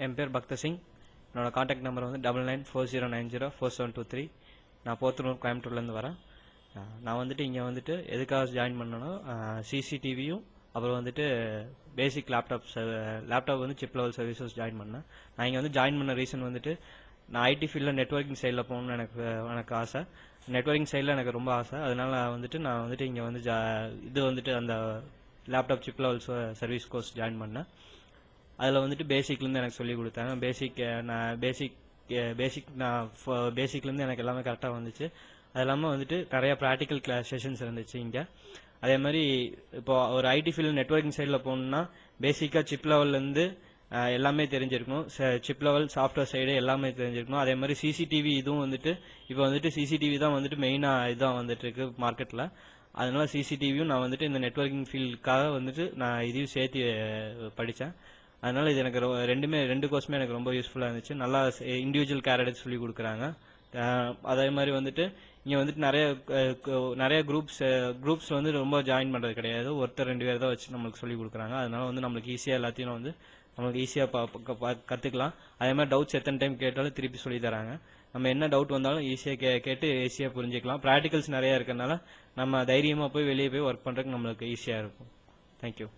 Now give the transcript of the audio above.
என் பேர் பக்தர் சிங். என்னோட காண்டாக்ட் நம்பர் வந்து 9940904723. நான் போத்தனூர் கோயம்புத்தூர்லேருந்து வரேன். நான் வந்துட்டு இங்கே வந்துட்டு எதுக்காக ஜாயின் பண்ணேன்னா சிசிடிவியும் அப்புறம் வந்துட்டு பேசிக் லேப்டாப் வந்து சிப் லெவல் சர்வீசஸ் ஜாயின் பண்ணேன். நான் இங்கே வந்து ஜாயின் பண்ண ரீசன் வந்துட்டு நான் ஐடி ஃபீல்டில் நெட்வொர்க்கிங் சைடில் போகணும்னு எனக்கு ஆசை. நெட்வொர்க்கிங் சைடில் எனக்கு ரொம்ப ஆசை. அதனால நான் வந்துட்டு இங்கே வந்து இது வந்துட்டு அந்த laptop chip level service course join பண்ணேன். அதில் வந்துட்டு பேசிக்லேருந்து எனக்கு சொல்லிக் கொடுத்தாங்க. பேசிக்லேருந்து எனக்கு எல்லாமே கரெக்டாக வந்துச்சு. அது இல்லாமல் வந்துட்டு நிறைய ப்ராக்டிக்கல் கிளாஸ் செஷன்ஸ் இருந்துச்சு இங்கே. அதே மாதிரி இப்போ ஒரு ஐடி ஃபீல்டு நெட்வொர்க்கிங் சைடில் போகணுன்னா பேசிக்காக சிப் லெவல்லேருந்து எல்லாமே தெரிஞ்சிருக்கணும். சிப் லெவல் சாஃப்ட்வேர் சைடு எல்லாமே தெரிஞ்சிருக்கணும். அதே மாதிரி சிசிடிவி இதுவும் வந்துட்டு இப்போ வந்துட்டு சிசிடிவி தான் வந்துட்டு மெயினாக இதான் வந்துட்டு இருக்கு மார்க்கெட்டில். அதனால சிசிடிவியும் நான் வந்துட்டு இந்த நெட்வொர்க்கிங் ஃபீல்டுக்காக வந்துட்டு நான் இதையும் சேர்த்து படித்தேன். அதனால இது எனக்கு ரெண்டு கோர்ஸுமே எனக்கு ரொம்ப யூஸ்ஃபுல்லாக இருந்துச்சு. நல்லா இண்டிவிஜுவல் கேர் எடுத்து சொல்லி கொடுக்குறாங்க. அதே மாதிரி வந்துட்டு இங்கே வந்துட்டு நிறைய குரூப்ஸ் வந்து ரொம்ப ஜாயின் பண்ணுறது கிடையாது. ஒருத்தர் 2 பேர் தான் வச்சு நம்மளுக்கு சொல்லி கொடுக்குறாங்க. அதனால வந்து நம்மளுக்கு ஈஸியாக எல்லாத்தையும் வந்து நம்மளுக்கு ஈஸியாக கற்றுக்கலாம். அதே மாதிரி டவுட்ஸ் எத்தனை டைம் கேட்டாலும் திருப்பி சொல்லி தராங்க. நம்ம என்ன டவுட் வந்தாலும் ஈஸியாக கேட்டு ஈஸியாக புரிஞ்சுக்கலாம். ப்ராக்டிகல்ஸ் நிறையா இருக்கிறதுனால நம்ம தைரியமாக போய் வெளியே போய் ஒர்க் பண்ணுறதுக்கு நம்மளுக்கு ஈஸியாக இருக்கும். தேங்க்யூ.